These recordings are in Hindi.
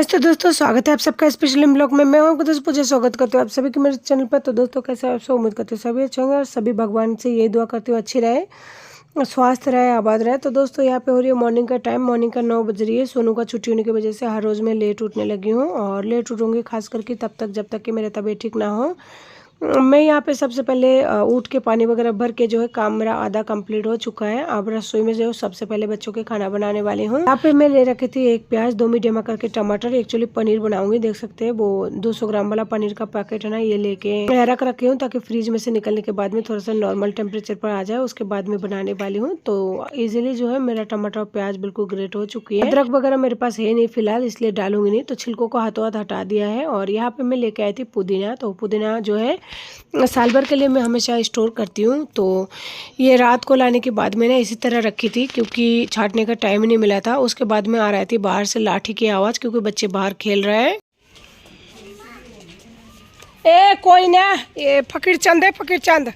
नमस्ते दोस्तों, स्वागत है आप सबका स्पेशल ब्लॉग में। मैं आपको दोस्तों पूजा स्वागत करती हूँ आप सभी के मेरे चैनल पर। तो दोस्तों कैसे आप सब, उम्मीद करते हैं सभी अच्छे होंगे और सभी भगवान से ये दुआ करती हूँ अच्छी रहे, स्वास्थ्य रहे, आबाद रहे। तो दोस्तों यहाँ पे हो रही है मॉर्निंग का टाइम, मॉर्निंग का 9 बज रही है। सोनू का छुट्टी होने की वजह से हर रोज़ मैं लेट उठने लगी हूँ और लेट उठूँगी खास करके तब तक जब तक कि मेरी तबीयत ठीक ना हो। मैं यहाँ पे सबसे पहले उठ के पानी वगैरह भर के जो है काम मेरा आधा कंप्लीट हो चुका है। अब रसोई में जो है सबसे पहले बच्चों के खाना बनाने वाली हूँ। यहाँ पे मैं ले रखी थी एक प्याज, 2 मीडियम आकार के टमाटर। एक्चुअली पनीर बनाऊंगी, देख सकते हैं वो 200 ग्राम वाला पनीर का पैकेट है ना, ये लेके मैं रख रखी हूँ ताकि फ्रिज में से निकलने के बाद में थोड़ा सा नॉर्मल टेम्परेचर पर आ जाए, उसके बाद में बनाने वाली हूँ। तो इजिली जो है मेरा टमाटर और प्याज बिल्कुल ग्रेट हो चुकी है। अदरक वगैरह मेरे पास है नहीं फिलहाल, इसलिए डालूंगी नहीं, तो छिलकों को हाथों हाथ हटा दिया है। और यहाँ पे मैं लेके आई थी पुदीना। तो पुदीना जो है साल भर के लिए मैं हमेशा स्टोर करती हूँ। तो ये रात को लाने के बाद मैंने इसी तरह रखी थी क्योंकि छांटने का टाइम नहीं मिला था। उसके बाद में आ रही थी बाहर से लाठी की आवाज़, क्योंकि बच्चे बाहर खेल रहे हैं। ए कोई ना, ये फकीर चंद है, फकीर चंद,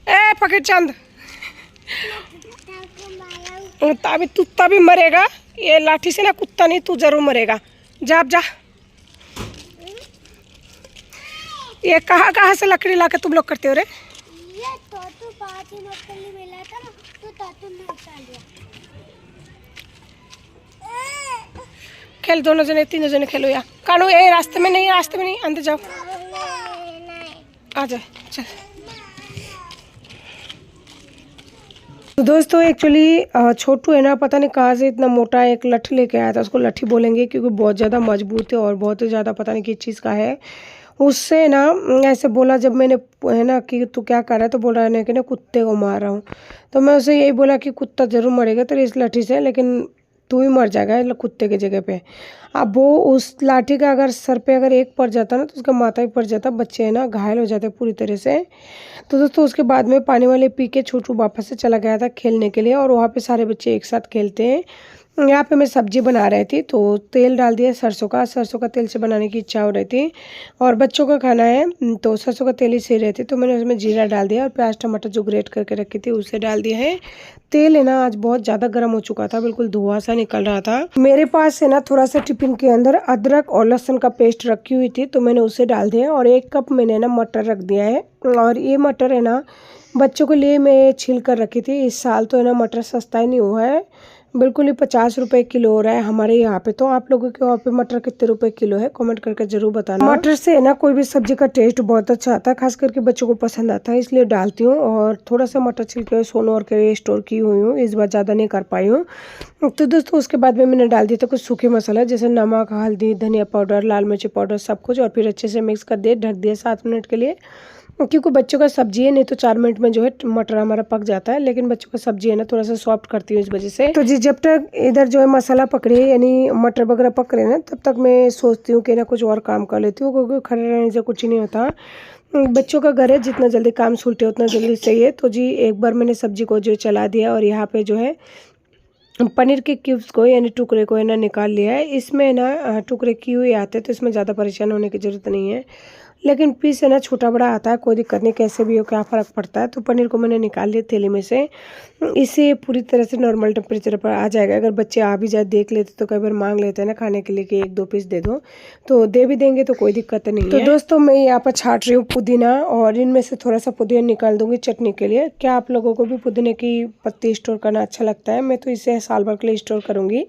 ए फकीर चंद, तभी मरेगा ये लाठी से ना, कुत्ता नहीं, तू जरूर मरेगा। जा जा। ये कहाँ से लकड़ी लाके तुम लोग करते हो रे? ये तो 5 दिन पहले मिला था ना, तो तातू ने उठा लिया। खेल, दोनों जने तीनों जने खेलो। या कानू ये रास्ते में नहीं, रास्ते में नहीं, अंदर जाओ, आ जाए, चल। तो दोस्तों एक्चुअली छोटू है ना, पता नहीं कहाँ से इतना मोटा एक लट्ठी लेके आया था। उसको लट्ठी बोलेंगे क्योंकि बहुत ज़्यादा मजबूत है और बहुत ही ज़्यादा पता नहीं किस चीज़ का है। उससे ना ऐसे बोला जब मैंने है ना कि तू क्या कर रहा है, तो बोल रहा है ना कि ना कुत्ते को मार रहा हूँ। तो मैं उसे यही बोला कि कुत्ता ज़रूर मरेगा तेरे इस लाठी से, लेकिन तू ही मर जाएगा कुत्ते की जगह पे। अब वो उस लाठी का अगर सर पे अगर एक पड़ जाता ना, तो उसका माथा ही पड़ जाता, बच्चे है ना घायल हो जाते पूरी तरह से। तो दोस्तों उसके बाद में पानी वाले पी के छोटू वापस से चला गया था खेलने के लिए, और वहाँ पे सारे बच्चे एक साथ खेलते हैं। यहाँ पे मैं सब्जी बना रही थी, तो तेल डाल दिया सरसों का तेल से बनाने की इच्छा हो रही थी और बच्चों का खाना है तो सरसों का तेल ही सही रहती। तो मैंने उसमें जीरा डाल दिया और प्याज टमाटर जो ग्रेट करके रखी थी उसे डाल दिया है। तेल है ना आज बहुत ज़्यादा गर्म हो चुका था, बिल्कुल धुआं सा निकल रहा था। मेरे पास है ना थोड़ा सा टिफिन के अंदर अदरक और लहसुन का पेस्ट रखी हुई थी, तो मैंने उसे डाल दिया और 1 कप मैंने ना मटर रख दिया है। और ये मटर है ना बच्चों के लिए मैं छील कर रखी थी। इस साल तो है ना मटर सस्ता ही नहीं हुआ है, बिल्कुल ही 50 रुपए किलो हो रहा है हमारे यहाँ पे। तो आप लोगों के वहाँ पे मटर कितने रुपए किलो है, कमेंट करके जरूर बताना। मटर से है ना कोई भी सब्जी का टेस्ट बहुत अच्छा आता है, खास करके बच्चों को पसंद आता है, इसलिए डालती हूँ। और थोड़ा सा मटर छिलके सोनू और के लिए स्टोर की हुई हूँ, इस बार ज़्यादा नहीं कर पाई हूँ। तो दोस्तों उसके बाद में मैंने डाल दिया था कुछ सूखे मसाला, जैसे नमक, हल्दी, धनिया पाउडर, लाल मिर्ची पाउडर, सब कुछ, और फिर अच्छे से मिक्स कर दिए, ढक दिया 7 मिनट के लिए। क्योंकि बच्चों का सब्जी है, नहीं तो 4 मिनट में जो है मटर हमारा पक जाता है, लेकिन बच्चों का सब्जी है ना थोड़ा सा सॉफ्ट करती हूँ इस वजह से। तो जी जब तक इधर जो है मसाला पकड़े यानी मटर वगैरह पक रहे ना, तब तक मैं सोचती हूँ कि ना कुछ और काम कर लेती हूँ, क्योंकि खड़े रहने से कुछ नहीं होता। बच्चों का घर है, जितना जल्दी काम सुलटे उतना जल्दी सही है। तो जी एक बार मैंने सब्जी को जो चला दिया और यहाँ पे जो है पनीर के क्यूब्स को यानी टुकड़े को है ना निकाल लिया है। इसमें ना टुकड़े किए हुए आते हैं, तो इसमें ज़्यादा परेशान होने की ज़रूरत नहीं है, लेकिन पीस है ना छोटा बड़ा आता है, कोई दिक्कत नहीं, कैसे भी हो क्या फ़र्क पड़ता है। तो पनीर को मैंने निकाल लिया थैली में से, इसे पूरी तरह से नॉर्मल टेम्परेचर पर आ जाएगा। अगर बच्चे आ भी जाए देख लेते तो कई बार मांग लेते हैं ना खाने के लिए कि 1-2 पीस दे दो, तो दे भी देंगे, तो कोई दिक्कत नहीं है। तो दोस्तों मैं यहाँ पर छाट रही हूँ पुदीना, और इनमें से थोड़ा सा पुदीना निकाल दूंगी चटनी के लिए। क्या आप लोगों को भी पुदीने की पत्ती स्टोर करना अच्छा लगता है? मैं तो इसे साल भर के लिए स्टोर करूँगी।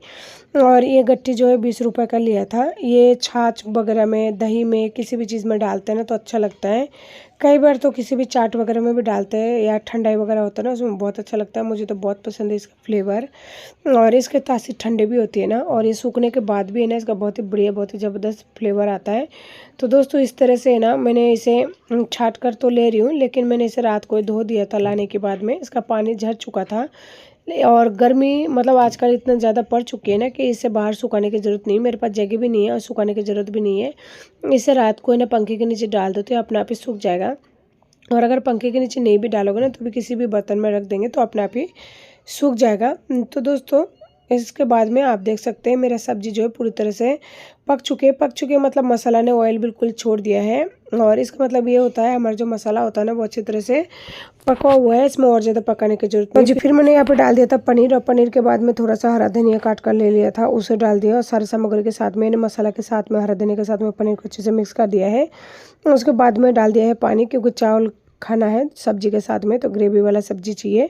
और ये गट्टी जो है 20 रुपए का लिया था। ये छाछ वगैरह में, दही में, किसी भी चीज़ में डालते हैं ना तो अच्छा लगता है। कई बार तो किसी भी चाट वगैरह में भी डालते हैं, या ठंडाई वगैरह होता है ना उसमें बहुत अच्छा लगता है। मुझे तो बहुत पसंद है इसका फ्लेवर, और इसके तासीर ठंडे भी होती है ना, और ये सूखने के बाद भी है ना इसका बहुत ही बढ़िया, बहुत ही ज़बरदस्त फ्लेवर आता है। तो दोस्तों इस तरह से है ना मैंने इसे छाट कर तो ले रही हूँ, लेकिन मैंने इसे रात को धो दिया था लाने के बाद में, इसका पानी झड़ चुका था। और गर्मी मतलब आजकल इतना ज़्यादा पड़ चुकी है ना कि इसे बाहर सुखाने की ज़रूरत नहीं, मेरे पास जगह भी नहीं है और सुखाने की ज़रूरत भी नहीं है। इसे रात को है ना पंखे के नीचे डाल दो तो अपने आप ही सूख जाएगा। और अगर पंखे के नीचे नहीं भी डालोगे ना तो भी किसी भी बर्तन में रख देंगे तो अपने आप ही सूख जाएगा। तो दोस्तों इसके बाद में आप देख सकते हैं मेरा सब्जी जो है पूरी तरह से पक चुके मतलब मसाला ने ऑयल बिल्कुल छोड़ दिया है। और इसका मतलब ये होता है हमारा जो मसाला होता है ना वो अच्छी तरह से पका हुआ है, इसमें और ज़्यादा पकाने की जरूरत नहीं। फिर मैंने यहाँ पे डाल दिया था पनीर, और पनीर के बाद में थोड़ा सा हरा धनिया काट कर ले लिया था, उसे डाल दिया और सारे सामग्री के साथ में मसाला के साथ में हरा धनिया के साथ में पनीर को अच्छे से मिक्स कर दिया है। उसके बाद में डाल दिया है पानी, क्योंकि चावल खाना है सब्जी के साथ में तो ग्रेवी वाला सब्जी चाहिए।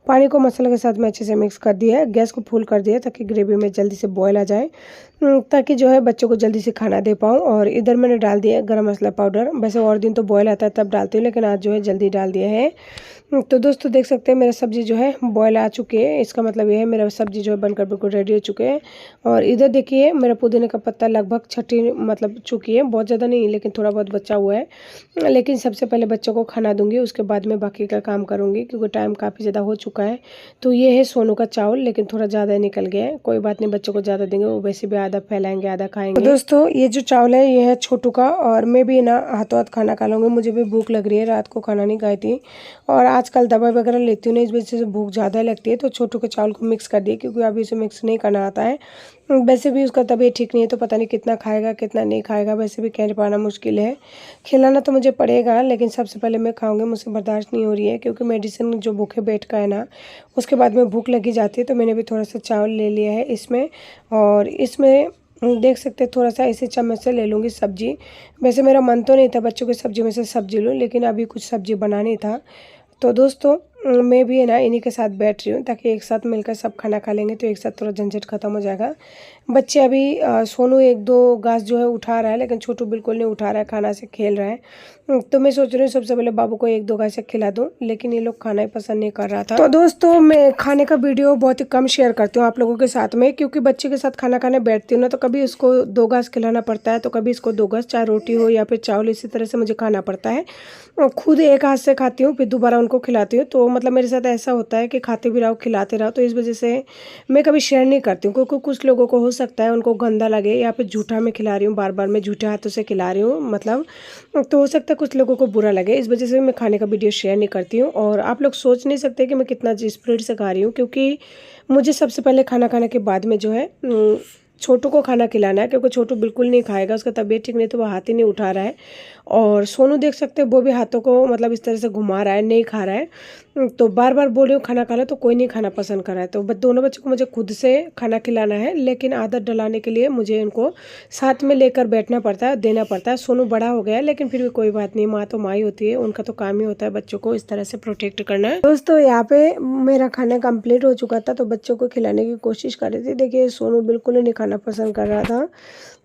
पानी को मसाले के साथ में अच्छे से मिक्स कर दिया है, गैस को फुल कर दिया ताकि ग्रेवी में जल्दी से बॉयल आ जाए, ताकि जो है बच्चों को जल्दी से खाना दे पाऊँ। और इधर मैंने डाल दिया है गरम मसाला पाउडर। वैसे और दिन तो बॉयल आता है तब डालती हूँ, लेकिन आज जो है जल्दी डाल दिया है। तो दोस्तों देख सकते हैं मेरा सब्जी जो है बॉयल आ चुके हैं, इसका मतलब ये है मेरा सब्जी जो है बनकर बिल्कुल रेडी हो चुके हैं। और इधर देखिए मेरा पुदीने का पत्ता लगभग छठी मतलब चुकी है, बहुत ज़्यादा नहीं लेकिन थोड़ा बहुत बचा हुआ है। लेकिन सबसे पहले बच्चों को खाना दूंगी, उसके बाद में बाकी का काम करूंगी, क्योंकि टाइम काफ़ी ज़्यादा हो चुका है। तो ये है सोनू का चावल, लेकिन थोड़ा ज़्यादा निकल गया है, कोई बात नहीं, बच्चों को ज़्यादा देंगे, वो वैसे भी आधा फैलाएंगे आधा खाएंगे। तो दोस्तों ये जो चावल है ये है छोटू का, और मैं भी ना हाथों हाथ खाना खा लूँगी, मुझे भी भूख लग रही है, रात को खाना नहीं खाई थी और आजकल दवाई वगैरह लेती हूँ ना, इस वजह से भूख ज़्यादा लगती है। तो छोटू के चावल को मिक्स कर दिए, क्योंकि अभी उसे मिक्स नहीं करना आता है। वैसे भी उसका तबीयत ठीक नहीं है, तो पता नहीं कितना खाएगा कितना नहीं खाएगा, वैसे भी कह पाना मुश्किल है। खिलाना तो मुझे पड़ेगा, लेकिन सबसे पहले मैं खाऊंगी, मुझसे बर्दाश्त नहीं हो रही है, क्योंकि मेडिसिन जो भूखे पेट का है ना उसके बाद में भूख लगी जाती है। तो मैंने भी थोड़ा सा चावल ले लिया है इसमें, और इसमें देख सकते हैं थोड़ा सा इसी चम्मच से ले लूँगी सब्जी। वैसे मेरा मन तो नहीं था बच्चों की सब्जी में से सब्जी लूँ, लेकिन अभी कुछ सब्जी बनानी था। तो दोस्तों मैं भी है ना इन्हीं के साथ बैठ रही हूँ, ताकि एक साथ मिलकर सब खाना खा लेंगे, तो एक साथ थोड़ा झंझट खत्म हो जाएगा। बच्चे अभी सोनू एक दो घास जो है उठा रहा है, लेकिन छोटू बिल्कुल नहीं उठा रहा है, खाना से खेल रहा है। तो मैं सोच रही हूँ सबसे पहले बाबू को एक दो घास खिला दूँ, लेकिन ये लोग खाना ही पसंद नहीं कर रहा था। तो दोस्तों मैं खाने का वीडियो बहुत ही कम शेयर करती हूँ आप लोगों के साथ में, क्योंकि बच्चे के साथ खाना खाने बैठती हूँ ना, तो कभी उसको दो घास खिलाना पड़ता है, तो कभी इसको दो घास, चाहे रोटी हो या फिर चावल, इसी तरह से मुझे खाना पड़ता है। खुद एक हाथ से खाती हूँ, फिर दोबारा उनको खिलाती हूँ। तो मतलब मेरे साथ ऐसा होता है कि खाते भी रहो खिलाते रहो, तो इस वजह से मैं कभी शेयर नहीं करती हूँ, क्योंकि कुछ लोगों को हो सकता है उनको गंदा लगे, या फिर झूठा मैं खिला रही हूँ, बार बार मैं झूठे हाथों से खिला रही हूँ मतलब, तो हो सकता है कुछ लोगों को बुरा लगे, इस वजह से मैं खाने का वीडियो शेयर नहीं करती हूँ। और आप लोग सोच नहीं सकते कि मैं कितना स्पीड से खा रही हूँ, क्योंकि मुझे सबसे पहले खाना खाने के बाद में जो है छोटू को खाना खिलाना है, क्योंकि छोटू बिल्कुल नहीं खाएगा, उसका तबीयत ठीक नहीं, तो वो हाथ ही नहीं उठा रहा है। और सोनू देख सकते हैं वो भी हाथों को मतलब इस तरह से घुमा रहा है, नहीं खा रहा है। तो बार बार बोल रही हूँ खाना खा लो, तो कोई नहीं खाना पसंद कर रहा है। तो दोनों बच्चों को मुझे खुद से खाना खिलाना है, लेकिन आदत डलाने के लिए मुझे इनको साथ में लेकर बैठना पड़ता है, देना पड़ता है। सोनू बड़ा हो गया है, लेकिन फिर भी कोई बात नहीं, माँ तो माँ ही होती है, उनका तो काम ही होता है बच्चों को इस तरह से प्रोटेक्ट करना है। दोस्तों यहाँ पे मेरा खाना कंप्लीट हो चुका था, तो बच्चों को खिलाने की कोशिश कर रही थी। देखिए सोनू बिल्कुल नहीं खाना पसंद कर रहा था,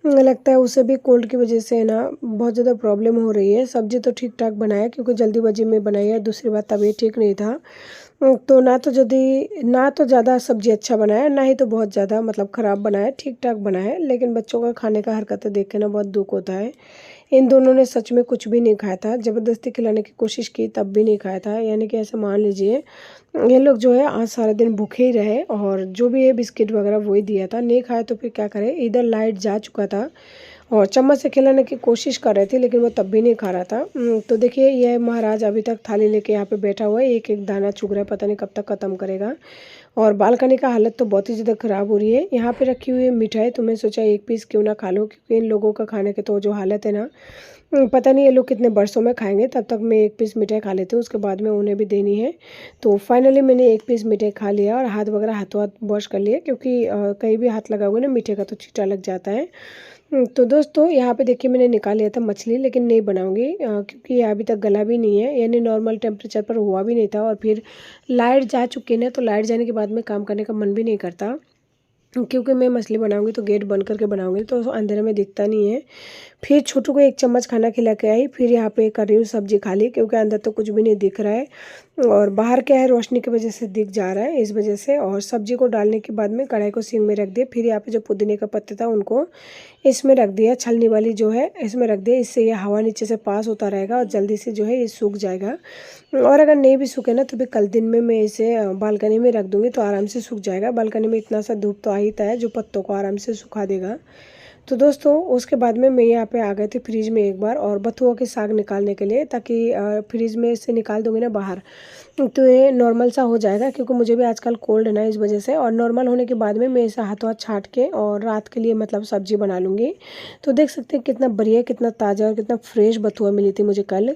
लगता है उसे भी कोल्ड की वजह से ना बहुत ज़्यादा प्रॉब्लम हो रही है। सब्जी तो ठीक ठाक बनाया, क्योंकि जल्दीबाजी में बनाई है, दूसरी बात तबीयत ठीक नहीं था। तो ना तो ज़्यादा सब्जी अच्छा बनाया, ना ही तो बहुत ज़्यादा मतलब ख़राब बनाया, ठीक ठाक बनाया। लेकिन बच्चों का खाने का हरकतें देख के ना बहुत दुख होता है। इन दोनों ने सच में कुछ भी नहीं खाया था, ज़बरदस्ती खिलाने की कोशिश की तब भी नहीं खाया था। यानी कि ऐसा मान लीजिए ये लोग जो है आज सारा दिन भूखे ही रहे, और जो भी है बिस्किट वगैरह वही दिया था, नहीं खाया तो फिर क्या करें। इधर लाइट जा चुका था और चम्मच से खिलाने की कोशिश कर रहे थे, लेकिन वो तब भी नहीं खा रहा था। तो देखिए ये महाराज अभी तक थाली लेके यहाँ पे बैठा हुआ है, एक एक दाना चुग रहा है, पता नहीं कब तक ख़त्म करेगा। और बालकनी का हालत तो बहुत ही ज़्यादा ख़राब हो रही है। यहाँ पे रखी हुई है मिठाई, तो मैं सोचा एक पीस क्यों ना खा लूँ, क्योंकि इन लोगों का खाने के तो जो हालत है ना, पता नहीं ये लोग कितने बरसों में खाएंगे। तब तक मैं एक पीस मिठाई खा लेती हूँ, उसके बाद में उन्हें भी देनी है। तो फाइनली मैंने एक पीस मिठाई खा लिया, और हाथ वगैरह हाथों हाथ वॉश कर लिया, क्योंकि कहीं भी हाथ लगाओगे ना मीठे का तो छींटा लग जाता है। तो दोस्तों यहाँ पे देखिए मैंने निकाल लिया था मछली, लेकिन नहीं बनाऊंगी, क्योंकि ये अभी तक गला भी नहीं है, यानी नॉर्मल टेम्परेचर पर हुआ भी नहीं था। और फिर लाइट जा चुकी है ना, तो लाइट जाने के बाद में काम करने का मन भी नहीं करता, क्योंकि मैं मछली बनाऊंगी तो गेट बंद करके बनाऊंगी, तो अंधेरे में दिखता नहीं है। फिर छोटू को एक चम्मच खाना खिला के आई, फिर यहाँ पे कर रही हूँ सब्जी खा ली, क्योंकि अंदर तो कुछ भी नहीं दिख रहा है, और बाहर क्या है रोशनी की वजह से दिख जा रहा है, इस वजह से। और सब्जी को डालने के बाद में कढ़ाई को सिंग में रख दिया, फिर यहाँ पे जो पुदीने का पत्ता था उनको इसमें रख दिया, छलनी वाली जो है इसमें रख दिया, इससे ये हवा नीचे से पास होता रहेगा और जल्दी से जो है ये सूख जाएगा। और अगर नहीं भी सूखे ना, तो भी कल दिन में मैं इसे बालकनी में रख दूँगी, तो आराम से सूख जाएगा। बालकनी में इतना सा धूप तो आ ही है, जो पत्तों को आराम से सुखा देगा। तो दोस्तों उसके बाद में मैं यहाँ पे आ गए थे फ्रिज में एक बार, और बथुआ के साग निकालने के लिए, ताकि फ्रिज में से निकाल दूँगी ना बाहर, तो ये नॉर्मल सा हो जाएगा, क्योंकि मुझे भी आजकल कोल्ड है ना, इस वजह से। और नॉर्मल होने के बाद में मैं इसे हाथों हाथ छाट के और रात के लिए मतलब सब्जी बना लूँगी। तो देख सकते हैं कितना बढ़िया, कितना ताज़ा और कितना फ्रेश बथुआ मिली थी मुझे कल।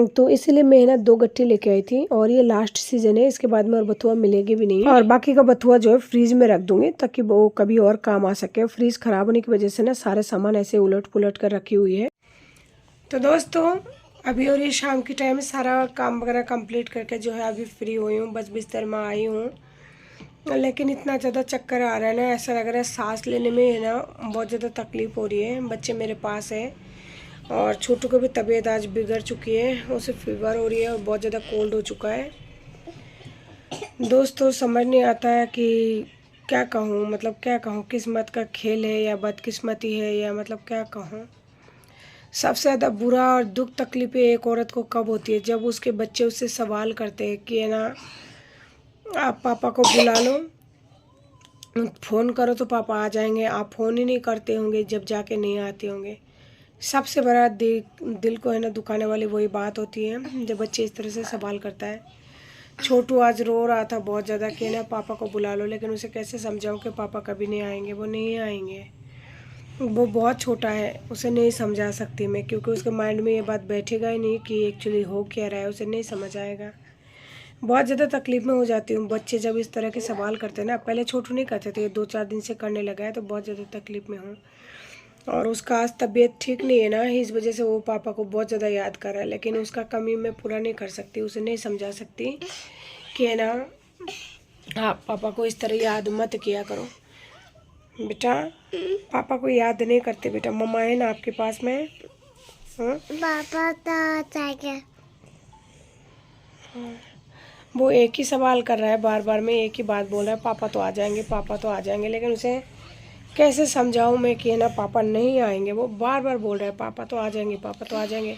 तो इसीलिए मैं ना 2 गट्ठी लेके आई थी, और ये लास्ट सीज़न है, इसके बाद में और बथुआ मिलेगी भी नहीं। और बाकी का बथुआ जो है फ्रीज में रख दूँगी, ताकि वो कभी और काम आ सके। फ्रीज ख़राब होने की वजह से ना सारे सामान ऐसे उलट पुलट कर रखी हुई है। तो दोस्तों अभी और ये शाम की टाइम सारा काम वगैरह कंप्लीट करके जो है अभी फ्री हुई हूँ, बस बिस्तर में आई हूँ। लेकिन इतना ज़्यादा चक्कर आ रहा है ना, ऐसा लग रहा है सांस लेने में है ना बहुत ज़्यादा तकलीफ़ हो रही है। बच्चे मेरे पास है, और छोटू को भी तबीयत आज बिगड़ चुकी है, उसे फीवर हो रही है और बहुत ज़्यादा कोल्ड हो चुका है। दोस्तों समझ नहीं आता है कि क्या कहूँ, मतलब क्या कहूँ, किस्मत का खेल है या बदकिस्मती है, या मतलब क्या कहूँ। सबसे ज़्यादा बुरा और दुख तकलीफ़ें एक औरत को कब होती है, जब उसके बच्चे उससे सवाल करते हैं कि है ना आप पापा को बुला लो, फ़ोन करो तो पापा आ जाएंगे। आप फ़ोन ही नहीं करते होंगे, जब जाके नहीं आते होंगे। सबसे बड़ा दिल को है ना दुखाने वाली वही बात होती है, जब बच्चे इस तरह से सवाल करता है। छोटू आज रो रहा था बहुत ज़्यादा कि ना पापा को बुला लो, लेकिन उसे कैसे समझाऊं कि पापा कभी नहीं आएंगे, वो नहीं आएंगे। वो बहुत छोटा है, उसे नहीं समझा सकती मैं, क्योंकि उसके माइंड में ये बात बैठेगा ही नहीं कि एक्चुअली हो क्या रहा है, उसे नहीं समझ आएगा। बहुत ज़्यादा तकलीफ़ में हो जाती हूँ बच्चे जब इस तरह के सवाल करते हैं ना। पहले छोटू नहीं करते थे, 2-4 दिन से करने लगा है, तो बहुत ज़्यादा तकलीफ़ में हूँ। और उसका आज तबीयत ठीक नहीं है ना, इस वजह से वो पापा को बहुत ज़्यादा याद कर रहा है, लेकिन उसका कमी मैं पूरा नहीं कर सकती, उसे नहीं समझा सकती कि है ना आप पापा को इस तरह याद मत किया करो। बेटा पापा को याद नहीं करते बेटा, मम्मा है ना आपके पास में। पापा तो चाहिए। वो एक ही सवाल कर रहा है, बार बार में एक ही बात बोल रहा है, पापा तो आ जाएंगे, पापा तो आ जाएंगे। लेकिन उसे कैसे समझाऊं मैं कि है ना पापा नहीं आएंगे। वो बार बार बोल रहा है पापा तो आ जाएंगे, पापा तो आ जाएंगे,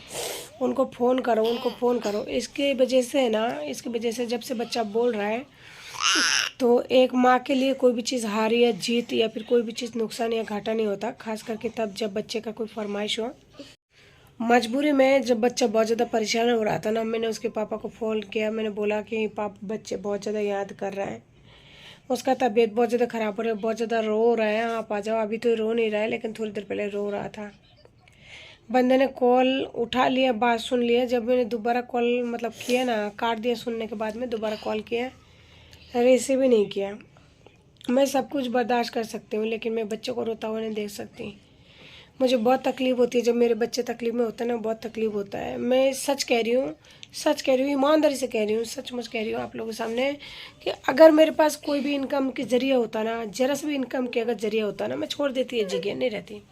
उनको फ़ोन करो, उनको फ़ोन करो। इसकी वजह से है ना, इसकी वजह से जब से बच्चा बोल रहा है, तो एक माँ के लिए कोई भी चीज़ हार या जीत या फिर कोई भी चीज़ नुकसान या घाटा नहीं होता, खास करके तब जब बच्चे का कोई फरमाइश हो। मजबूरी में जब बच्चा बहुत ज़्यादा परेशान हो रहा था ना, मैंने उसके पापा को फ़ोन किया, मैंने बोला कि पापा बच्चे बहुत ज़्यादा याद कर रहा है, उसका तबीयत बहुत ज़्यादा ख़राब हो रहा है, बहुत ज़्यादा रो रहा है, आप आ जाओ। अभी तो रो नहीं रहा है, लेकिन थोड़ी देर पहले रो रहा था। बंदे ने कॉल उठा लिया, बात सुन लिया। जब मैंने दोबारा कॉल मतलब किया ना, काट दिया सुनने के बाद में, दोबारा कॉल किया, रिसीव भी नहीं किया। मैं सब कुछ बर्दाश्त कर सकती हूँ, लेकिन मैं बच्चों को रोता हुआ नहीं देख सकती। मुझे बहुत तकलीफ़ होती है जब मेरे बच्चे तकलीफ़ में होते हैं ना, बहुत तकलीफ़ होता है। मैं सच कह रही हूँ, सच कह रही हूँ, ईमानदारी से कह रही हूँ, सचमुच कह रही हूँ आप लोगों के सामने, कि अगर मेरे पास कोई भी इनकम के ज़रिए होता ना, ज़रा सा भी इनकम के अगर ज़रिए होता ना, मैं छोड़ देती है जगह, नहीं रहती।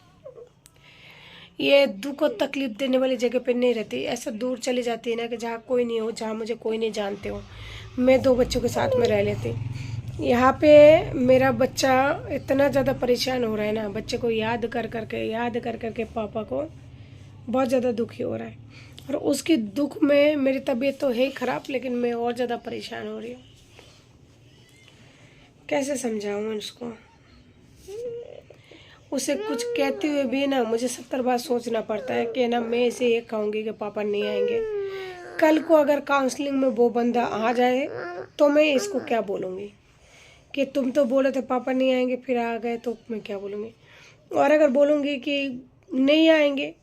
ये दुख और तकलीफ़ देने वाली जगह पे नहीं रहती, ऐसा दूर चली जाती है ना कि जहाँ कोई नहीं हो, जहाँ मुझे कोई नहीं जानते हो। मैं 2 बच्चों के साथ में रह लेती। यहाँ पे मेरा बच्चा इतना ज़्यादा परेशान हो रहा है ना, बच्चे को याद कर करके पापा को बहुत ज़्यादा दुखी हो रहा है। और उसकी दुख में मेरी तबीयत तो है ही ख़राब, लेकिन मैं और ज़्यादा परेशान हो रही हूँ। कैसे समझाऊँ उसको। उसे कुछ कहते हुए भी ना मुझे 70 बार सोचना पड़ता है कि ना मैं इसे ये कहूँगी कि पापा नहीं आएंगे। कल को अगर काउंसलिंग में वो बंदा आ जाए तो मैं इसको क्या बोलूँगी कि तुम तो बोले थे पापा नहीं आएंगे, फिर आ गए, तो मैं क्या बोलूँगी। और अगर बोलूँगी कि नहीं आएंगे,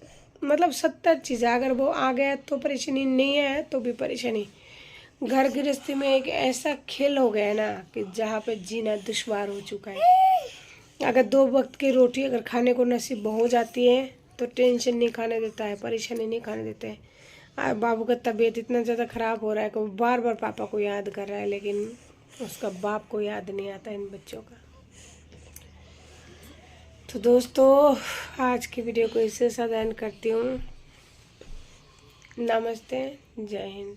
मतलब 70 चीज़ें, अगर वो आ गया तो परेशानी, नहीं आया तो भी परेशानी। घर गृहस्थी में एक ऐसा खेल हो गया है ना कि जहाँ पे जीना दुश्वार हो चुका है। अगर 2 वक्त की रोटी अगर खाने को नसीब हो जाती है तो टेंशन नहीं खाने देता है, परेशानी नहीं खाने देते हैं। बाबू का तबीयत इतना ज़्यादा ख़राब हो रहा है कि वो बार बार पापा को याद कर रहा है, लेकिन उसका बाप को याद नहीं आता इन बच्चों का। तो दोस्तों आज की वीडियो को इससे साथ एंड करती हूँ। नमस्ते, जय हिंद।